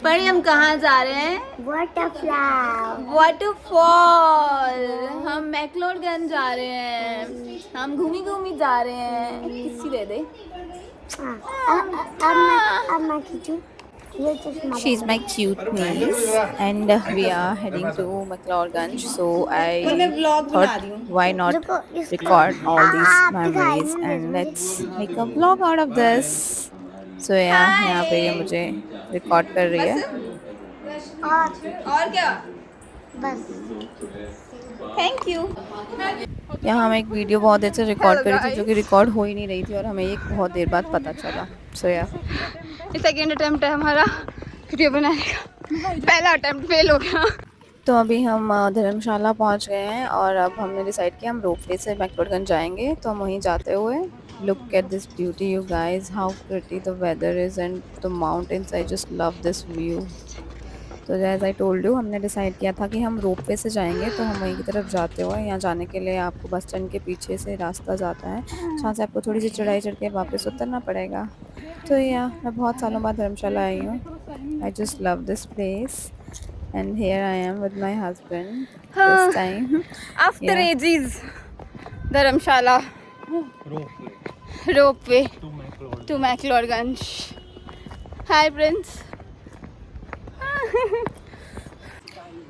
परी हम कहाँ जा रहे हैं? बटरफ्लाई। वाटरफॉल। हम मैक्लोडगंज जा रहे हैं, हम घूमी घूमी जा रहे हैं। किसी दे दे। अब मैं खींचूं ये चश्मा She's my cute niece, and we are heading to McLeodganj. So I thought, why not रुको इसको record all these आप memories दिखाएंगे and मुझे let's make a vlog out of this. So yeah, यहाँ पे ये मुझे record कर रही है. और क्या? बस थैंक यू। यहाँ हम एक वीडियो बहुत देर से रिकॉर्ड करी थी जो कि रिकॉर्ड हो ही नहीं रही थी और हमें ये बहुत देर बाद पता चला। सो या ये सेकेंड अटेम्प्ट है हमारा वीडियो बनाने का। पहला अटेम्प्ट फेल हो गया। तो अभी हम धर्मशाला पहुँच गए हैं और अब हमने डिसाइड किया हम रोपवे से मैक्लोडगंज जाएंगे। तो हम वहीं जाते हुए look at this beauty you guys, how pretty the weather is and the mountains, I just love this view. तो एज आई टोल्ड यू हमने डिसाइड किया था कि हम रोपवे से जाएंगे, तो हम वहीं की तरफ जाते हुए यहाँ जाने के लिए आपको बस स्टैंड के पीछे से रास्ता जाता है जहाँ से आपको थोड़ी सी चढ़ाई चढ़ के वापस उतरना पड़ेगा। तो यहाँ मैं बहुत सालों बाद धर्मशाला आई हूँ। I just love this place and here I am with my husband this time after ages. Dharamshala ropeway to McLeodganj. Hi Prince.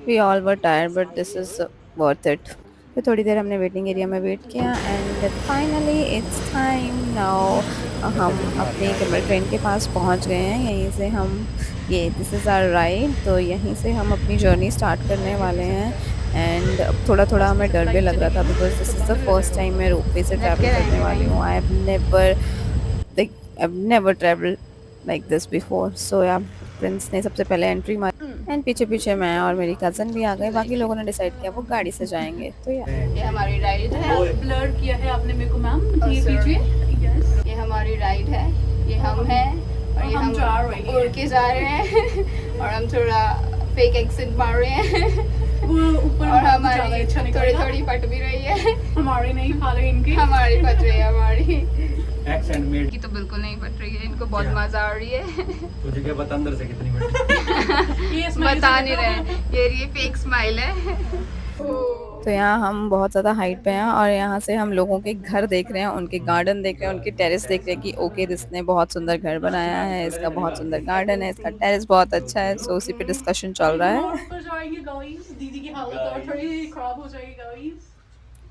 We all were tired but this is worth it. फिर थोड़ी देर हमने वेटिंग एरिया में wait किया and finally it's time now. हम अपनी कमर train के पास पहुंच गए हैं। यहीं से हम ये दिस इज़ आवर राइड, तो यहीं से हम अपनी जर्नी स्टार्ट करने वाले हैं। एंड थोड़ा थोड़ा हमें डर भी लग रहा था because this is the first time मैं रोपवे से ट्रैवल करने वाली हूँ। I have never travel like this before. So yeah Prince ने सबसे पहले एंट्री मारी एंड पीछे पीछे मैं और मेरी कज़न भी आ गए। बाकी लोगों ने डिसाइड किया वो गाड़ी से जाएंगे। तो ये हमारी राइड है। ब्लर किया है आपने मेरे को मैम, ये पीछे। यस, ये हमारी राइड है, ये हम हैं और ये हम जा रहे हैं। उड़ के जा रहे हैं और हम थोड़ा फेक एक्सेंट मार रहे हैं वो ऊपर और ज़्यादा हमारी अच्छा थोड़ी निकलेगा। थोड़ी फट भी रही है। हमारी नहीं खा रहे इनकी। हमारी फट रही है, हमारी एक्सेंट मेड की तो बिल्कुल नहीं फट रही है। इनको बहुत मजा आ रही है। तुझे क्या पता अंदर से कितनी बड़ी ये smile बता से नहीं देखो। रहे ये फेक स्माइल है। तो यहाँ हम बहुत ज़्यादा हाइट पे हैं और यहाँ से हम लोगों के घर देख रहे हैं, उनके गार्डन देख रहे हैं, उनके टेरेस देख रहे हैं कि ओके इसने बहुत सुंदर घर बनाया है, इसका बहुत सुंदर गार्डन है, इसका टेरेस बहुत अच्छा है। सो उसी पे डिस्कशन चल रहा है। ऊपर जाएंगे गाइस, दीदी की हालत और थोड़ी खराब हो जाएगी गाइस।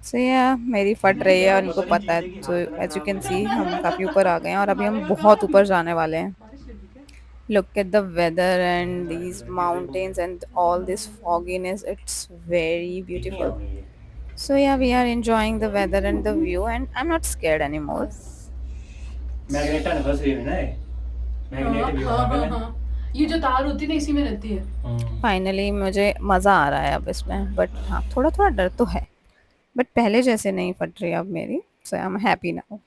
सो या मेरी फट रही है और इनको पता है। So as you can see हम काफ़ी ऊपर आ गए हैं और अभी हम बहुत ऊपर जाने वाले हैं। Look at the weather and these mountains and all this fogginess, it's very beautiful. So yeah, we are enjoying the weather and the view and I'm not scared anymore. Magnet है बस ये ना है मैग्नेट भी वहां पे हाँ, ये जो तार होती है ना इसी में रहती है। फाइनली मुझे मज़ा आ रहा है अब इसमें, बट हाँ थोड़ा थोड़ा डर तो है, बट पहले जैसे नहीं फट रही अब मेरी। So I am happy now.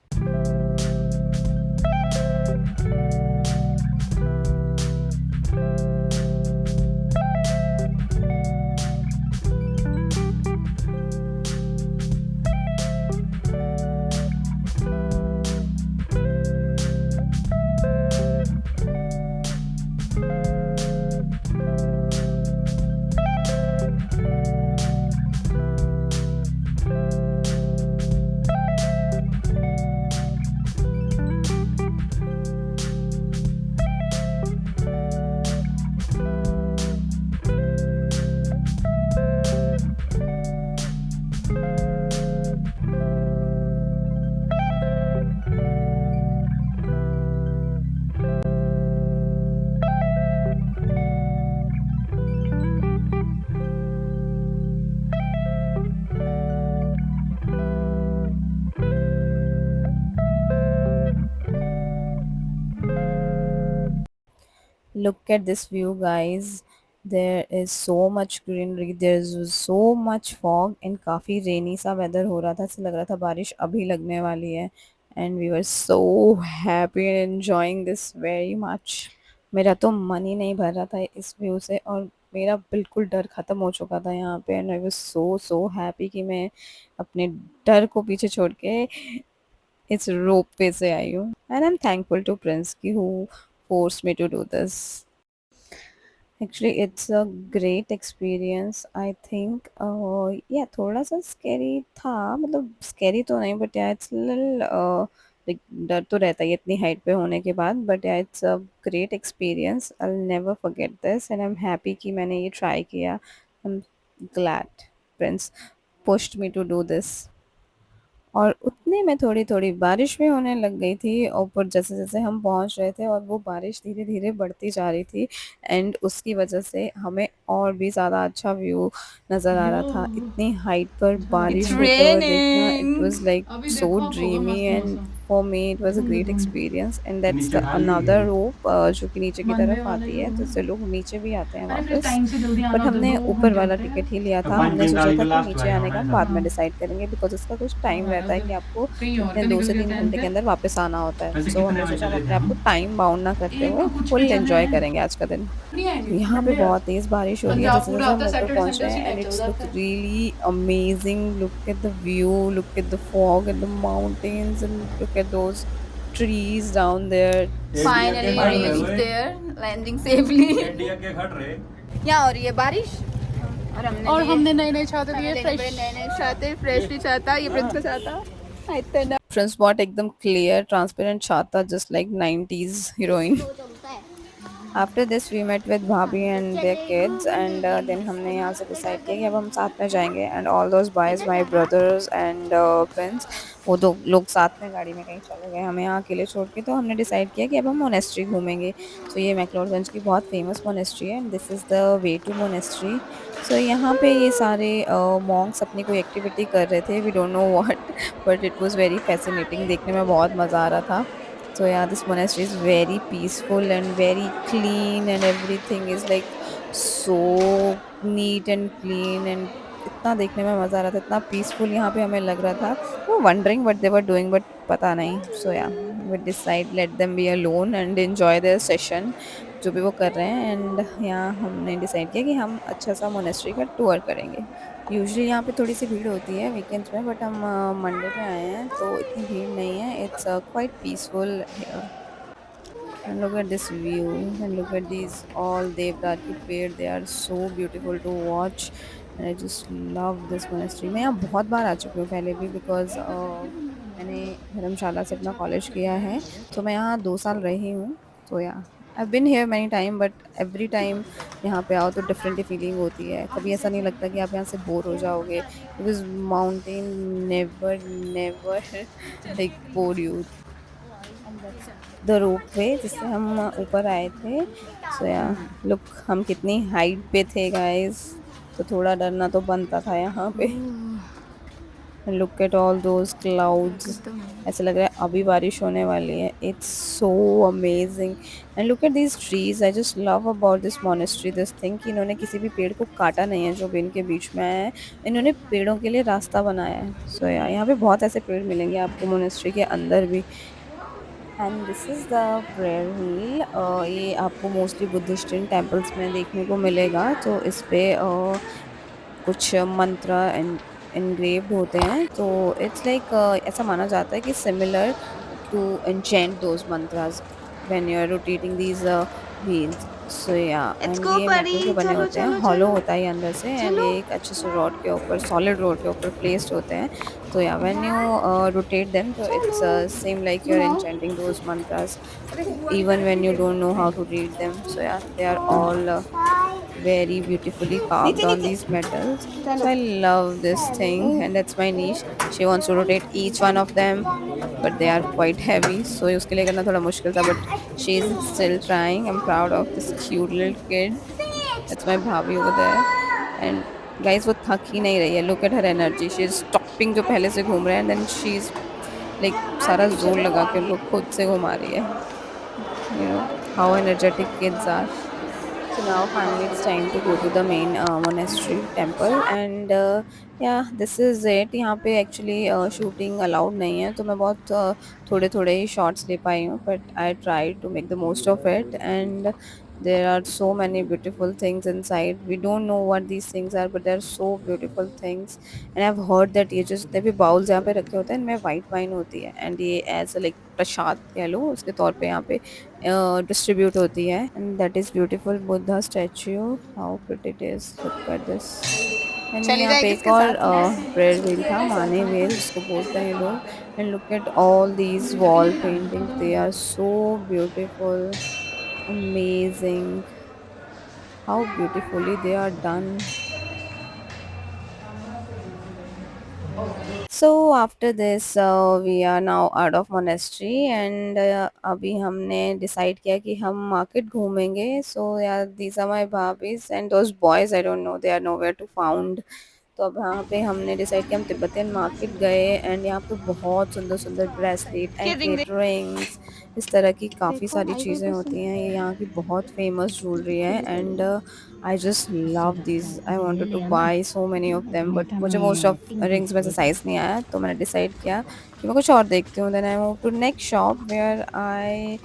Look at this view guys, there is so much greenery, there is so much fog and काफ़ी रेनी सा वेदर हो रहा था, ऐसा लग रहा था बारिश अभी लगने वाली है। And we were so happy and enjoying this very much. मेरा तो मन ही नहीं भर रहा था इस व्यू से और मेरा बिल्कुल डर ख़त्म हो चुका था यहाँ पे। And I was so so happy कि मैं अपने डर को पीछे छोड़ के इस रोप पे से आई हूँ। And I am thankful to Prince की who forced me to do this. Actually, it's a great experience. I think, yeah, थोड़ा सा scary था, मतलब scary तो नहीं, but yeah, it's little like डर तो रहता ही है इतनी height पे होने के बाद, but yeah, it's a great experience. I'll never forget this, and I'm happy कि मैंने ये try किया. I'm glad Prince pushed me to do this. और उतने में थोड़ी-थोड़ी बारिश भी होने लग गई थी, और ऊपर जैसे-जैसे हम पहुँच रहे थे और वो बारिश धीरे-धीरे बढ़ती जा रही थी, एंड उसकी वजह से हमें और भी ज़्यादा अच्छा व्यू नज़र आ रहा था। इतनी हाइट पर बारिश होते हुए देखना, इट वाज़ लाइक अभी सो देखो होगा ड्रीमी, मस्त एंड मौसम। For me it was a great experience, and that's नीचे द ढाल ली अनदर गई। रोप जो कि नीचे की मनवे तरफ वाले आती है, लोग हैं। जिससे लोग नीचे भी आते हैं अरे फिर वापस। टाइम से जल्दी बट आना होता है, हमने 2 ऊपर घंटे वाला होते हैं। टिकट ही लिया तो था, पाँच हमने दिन सोचा डाल के था कि लास्ट नीचे वाली आने का हम हमारे बाद साथ। में हाँ, डिसाइड करेंगे, बिकॉज़ इसका कुछ टाइम हाँ यार रहता है फिर कि आपको कहीं और इतने का 2 निकल से गया 3 टाइम घंटे पे। के अंदर वापस आना होता है। वैसे सो कितने हमने बजे सोचा हम चले थे अपने आप को हम? टाइम बाउंड ना करते एक हुए को कुछ फुल पे जाना एन्जॉय है, करेंगे आज का दिन। नहीं आएंगे यहाँ पे मंडे। बहुत तेज़ बारिश हो रही है पंजाब पूरा जैसे-जैसे हम हफ्ता ऊपर सैटरडे पहुँच संडे रहे उसी हैं, एंड टाइम चल इट्स लुक जाता है। Really amazing. Look at the view, look at the fog and the mountains, and look eight those trees down there. एडिया के Finally खड़ we रहे reached हुए। there, landing safely. एडिया के खड़ रहे। यहाँ हो रही है बारिश, और हमने और लिए हमने नए नए छाते हमें लिए लेने फ्रेश। पड़े नए-नए छाते, फ्रेशली छाता, ये प्रिंस का छाता। Prince bought एकदम clear transparent छाता, just like 90s heroine. After this we met with भाभी and their kids, and then हमने यहाँ से डिसाइड किया कि अब हम साथ में जाएंगे, and all those boys my brothers and Prince, वो दो लोग साथ में गाड़ी में कहीं चले गए हमें यहाँ अकेले छोड़ के। तो हमने डिसाइड किया कि अब हम मोनेस्ट्री घूमेंगे। सो ये मैक्लोडगंज की बहुत फेमस मोनेस्ट्री है, and this is the way to monastery. So यहाँ पे ये सारे मॉन्क्स अपनी कोई एक्टिविटी कर रहे थे, we don't know what, but it was very fascinating, देखने में बहुत मज़ा आ रहा था। So yeah, this monastery is very peaceful and very clean, and everything is like so neat and clean, and इतना देखने में मज़ा आ रहा था, इतना पीसफुल यहाँ पे हमें लग रहा था। वो wondering what they were doing, but पता नहीं। So yeah, we decide let them be alone and enjoy their session, जो भी वो कर रहे हैं। एंड यहाँ हमने डिसाइड किया कि हम अच्छा सा मोनेस्ट्री का टूर करेंगे। यूजुअली यहाँ पे थोड़ी सी भीड़ होती है वीकेंड्स में, बट हम मंडे पे आए हैं तो इतनी भीड़ नहीं है। It's quite peaceful here, and look at this view, and look at these all deodar के पेड़, they are so beautiful to watch, and I just love this monastery. मैं यहाँ बहुत बार आ चुकी हूँ पहले भी, बिकॉज मैंने धर्मशाला से अपना कॉलेज किया है, तो मैं यहाँ 2 साल रही हूँ। तो या I've been here many time, but every time यहाँ पे आओ तो डिफरेंट ही फीलिंग होती है। कभी ऐसा नहीं लगता कि आप यहाँ से बोर हो जाओगे, because mountain never never like bore you. The ropeway जिससे हम ऊपर आए थे। सो या लुक, हम कितनी हाइट पे थे गाइस, तो थोड़ा डरना तो बनता था यहाँ पे। Look at all those clouds, ऐसा लग रहा है अभी बारिश होने वाली है। It's so amazing, and look at these trees. I just love about this monastery this thing कि इन्होंने किसी भी पेड़ को काटा नहीं है जो भी इनके बीच में आया है, इन्होंने पेड़ों के लिए रास्ता बनाया है। सो या यहाँ पे बहुत ऐसे पेड़ मिलेंगे आपको मोनेस्ट्री के अंदर भी। And this is the prayer wheel, ये आपको मोस्टली बुद्धिस्टियन टेम्पल्स में देखने को मिलेगा। तो इस पे कुछ मंत्र एनग्रेव्ड होते हैं, तो इट्स लाइक ऐसा माना जाता है कि similar to enchant those mantras when you are rotating these wheels. So yeah, Let's and go, ये मेटल के buddy. बने चलो होते हैं, चलो हॉलो चलो होता है ये अंदर से, एंड चलो. ये एक अच्छे से रॉड के ऊपर, सॉलिड रॉड के ऊपर प्लेस्ड होते हैं। तो yeah when you rotate them, तो it's same like you are enchanting those mantras even when you don't know how to read them. So yeah, they are all very beautifully carved on these metals. So I love this thing, and that's my niche. She wants to rotate each one of them, but they are quite heavy, so उसके लिए करना थोड़ा मुश्किल था, but she is still trying. I'm proud of this cute little kid. That's my bhabhi over there. And guys, वो थक ही नहीं रही है। Look at her energy. She is stopping जो पहले से घूम रहे हैं, and then she's like सारा जोर लगा के उनको खुद से घुमा रही है। You know how energetic kids are. So now finally it's time to go to the main monastery temple, and yeah, this is it. यहाँ पे actually shooting allowed नहीं है, तो मैं बहुत थोड़े थोड़े ही shots ले पाई हूँ, but I tried to make the most of it, and there are so many beautiful things inside. We don't know what these things are, but they're so beautiful things. And I've heard that ये जो जितने भी bowls यहाँ पे रखे होते हैं इनमें white wine होती है, and ये as a like प्रसाद कह लो उसके तौर पे यहाँ पे डिस्ट्रीब्यूट होती है। And that is beautiful Buddha statue, how pretty it is, look at this. And यहाँ पे एक और प्रेयर व्हील था, माने व्हील जिसको बोलते हैं ये लोग। And look at all these wall paintings, they are so beautiful, amazing, how beautifully they are done. So after this we are now out of monastery and अभी हमने decide किया कि हम market घूमेंगे. So yeah, these are my bhabis and those boys, I don't know, they are nowhere to found. तो अब यहाँ पे हमने डिसाइड किया हम तिब्बतियन मार्केट गए एंड यहाँ पे बहुत सुंदर सुंदर ब्रेसलेट, एंकलेट, रिंग्स, इस तरह की काफ़ी सारी चीज़ें होती हैं। ये यहाँ की बहुत फेमस ज्वेलरी है and I just love this, I wanted to buy so many of them but मुझे मोस्ट ऑफ रिंग्स में से साइज़ नहीं आया तो मैंने डिसाइड किया कि मैं कुछ और देखती हूँ। Then I move to next shop where I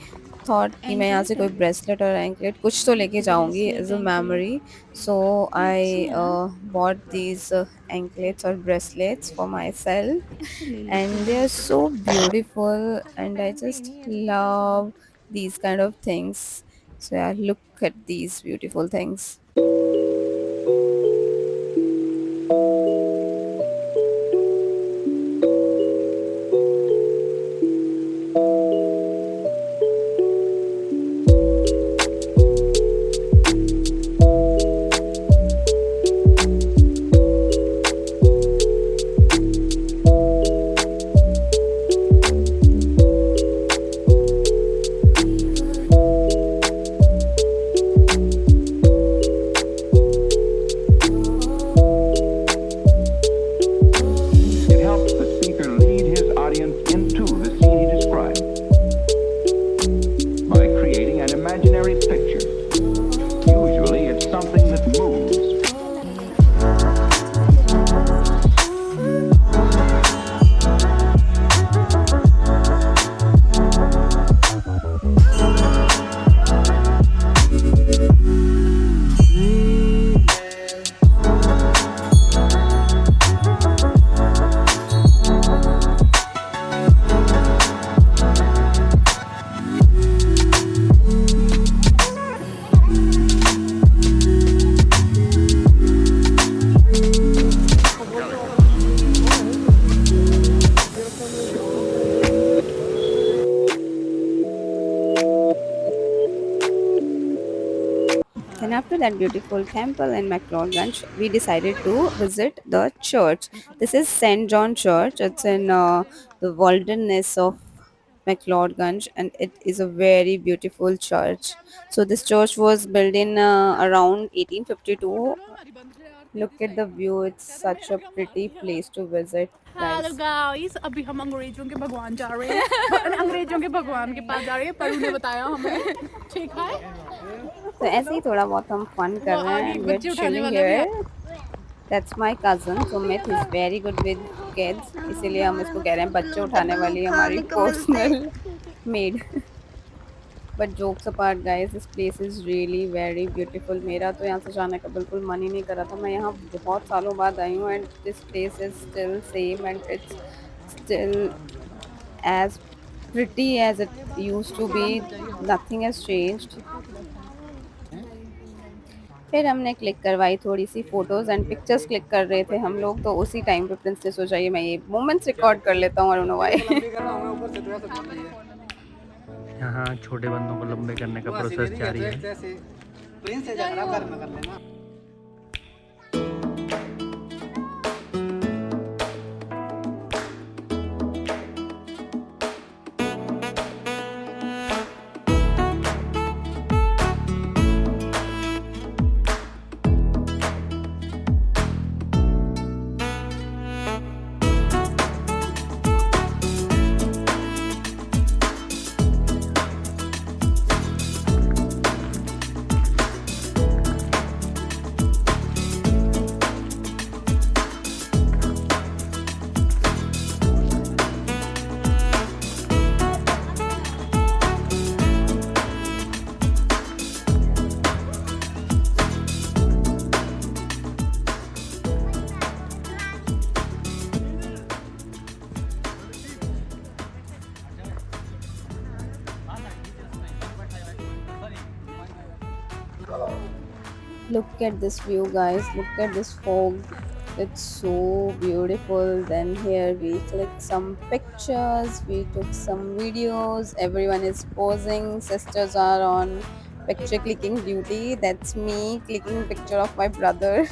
thought कि मैं यहाँ से कोई ब्रेसलेट और एंकलेट कुछ तो लेके जाऊँगी as a memory. So I bought these anklets or bracelets for myself and they are so beautiful and I just love these kind of things. So yeah, look at these beautiful things. It helps the speaker lead his audience into the scene he described by creating an imaginary picture. Usually it's something that moves. Then after that beautiful temple in McLeodganj, we decided to visit the church. This is St. John Church. It's in the wilderness of McLeodganj and it is a very beautiful church. So this church was built in around 1852. Look at the view. It's such a pretty place to visit, hello guys. Guys, अभी हम अंग्रेजों के भगवान जा रहे हैं। अंग्रेजों के भगवान के पास जा रहे हैं। परू ने बताया हमें। ठीक है। तो ऐसे ही थोड़ा बहुत हम फन कर वो रहे आगे हैं. एक We're बच्चे उठाने chilling वाला भी here. That's my cousin. Sumit is very good with kids. इसीलिए हम इसको कह रहे हैं बच्चे उठाने वाली हमारी personal made. But jokes apart, guys, this place is really very beautiful. मेरा तो यहाँ से जाने का बिल्कुल मन ही नहीं कर रहा था. मैं यहाँ बहुत सालों बाद आई हूँ and this place is still same and it's still as pretty as it used to be. Nothing has changed. फिर हमने क्लिक करवाई थोड़ी सी फ़ोटोज़ एंड पिक्चर्स क्लिक कर रहे थे हम लोग. तो उसी टाइम पे प्रिंस ने सोचा ये मैं ये मोमेंट्स रिकॉर्ड कर लेता हूँ. I don't know why. यहाँ छोटे बंदों को लंबे करने का प्रोसेस जारी है. Look at this view, guys. Look at this fog. It's so beautiful. Then here we clicked some pictures, we took some videos. Everyone is posing. Sisters are on picture clicking duty. That's me clicking picture of my brother.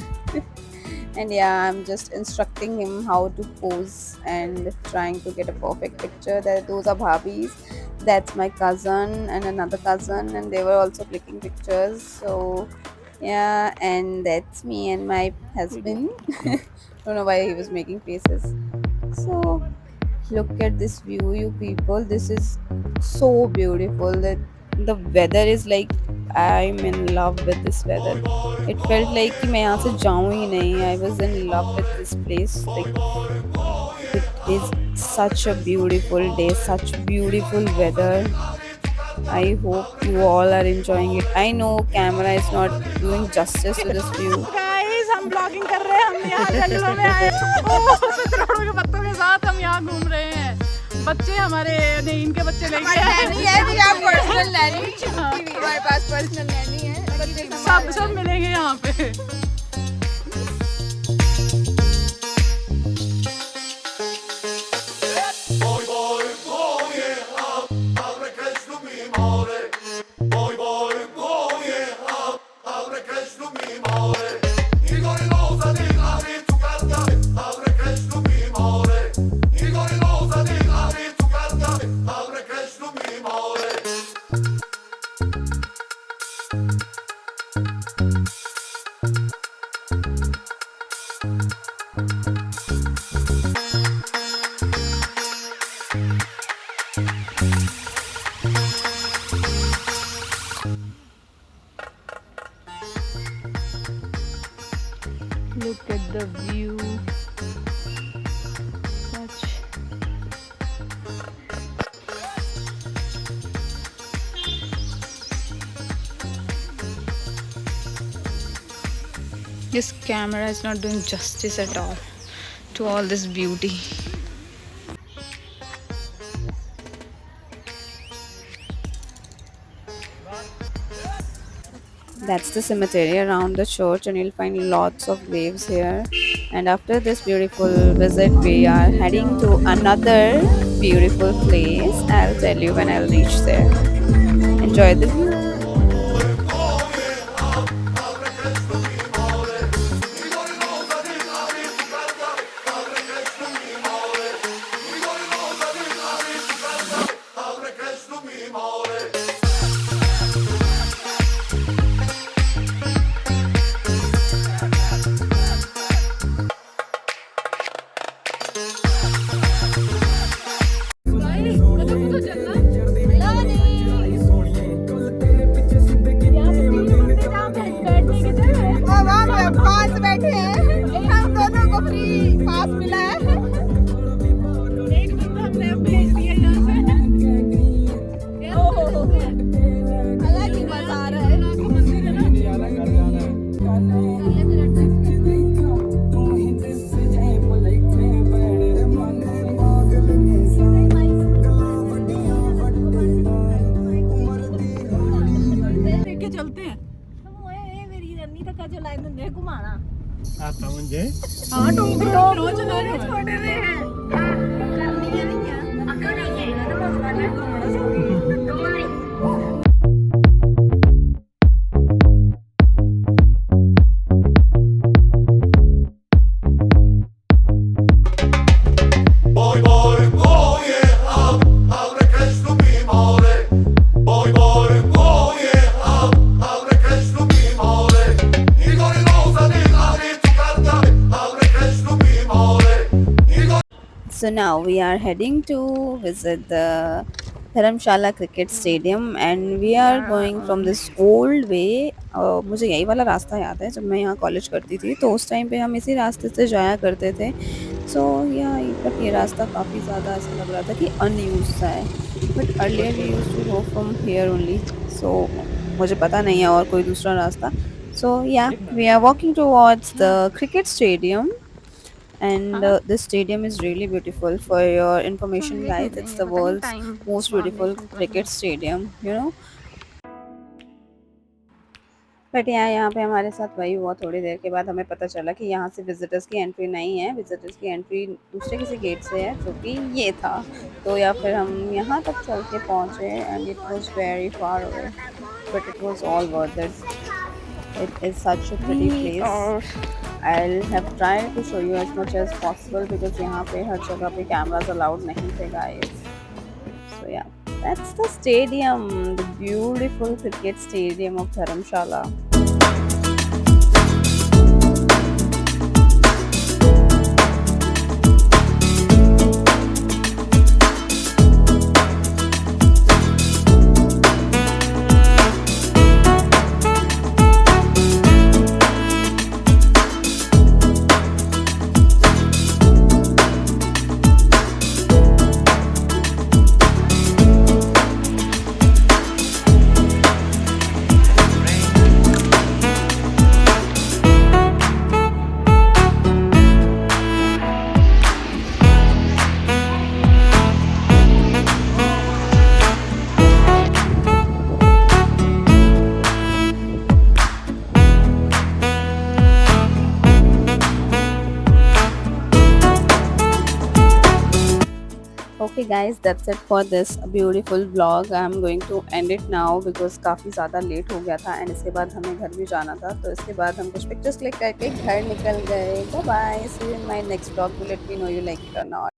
And yeah, I'm just instructing him how to pose and trying to get a perfect picture. That those are bhabis. That's my cousin and another cousin, and they were also clicking pictures. So yeah, and that's me and my husband. Don't know why he was making faces. So look at this view, you people. This is so beautiful. That the weather is like, I'm in love with this weather. It felt like कि मैं यहाँ से जाऊँ ही नहीं. I was in love with this place. Like it is such a beautiful day, such beautiful weather. I hope you all are enjoying it. I know camera is not doing justice to this view. Guys हम blogging कर रहे हैं, हम यहाँ जंगलों में आए करोड़ों के पत्तों के साथ हम यहाँ घूम रहे हैं। बच्चे हमारे नहीं, इनके बच्चे नहीं हमारे पास पर्सनल नैनी है। सब मिलेंगे यहाँ पे। Look at the view. Such. This camera is not doing justice at all to all this beauty. That's the cemetery around the church, and you'll find lots of graves here. And after this beautiful visit, we are heading to another beautiful place. I'll tell you when I'll reach there. Enjoy the view. चलते हैं। आता म्हणजे हाँ रोज छोटे रहे हैं। So now we are heading to visit the Dharamshala Cricket Stadium, and we are going from this old way. मुझे यही वाला रास्ता याद है, जब मैं यहाँ कॉलेज करती थी तो उस टाइम पे हम इसी रास्ते से जाया करते थे. सो बट ये रास्ता काफ़ी ज़्यादा ऐसा लग रहा था कि अनयूज सा है. But earlier we used to go from here only. So मुझे पता नहीं है और कोई दूसरा रास्ता. So yeah, we are walking towards the cricket stadium, and this stadium is really beautiful. For your information, guys, it's the world's most beautiful cricket stadium. You know. But यहाँ पे हमारे साथ वही हुआ, थोड़ी देर के बाद हमें पता चला कि यहाँ से विजिटर्स की एंट्री नहीं है, विजिटर्स की एंट्री दूसरे किसी गेट से है जो कि ये था। तो या फिर हम यहाँ तक चल के पहुँचे and it was very far away but it was all worth it. It is such a pretty place. I'll have tried to show you as much as possible because यहाँ पे हर जगह पे कैमरास अलाउड नहीं थे guys. So yeah, that's the stadium, the beautiful cricket stadium of Dharamshala. Okay guys, that's it for this beautiful vlog. I'm going to end it now because काफ़ी ज़्यादा late हो गया था एंड इसके बाद हमें घर भी जाना था। तो इसके बाद हम कुछ पिक्चर्स क्लिक करके घर निकल गए। Bye bye, see you in my next vlog. Do let me know you like it or not.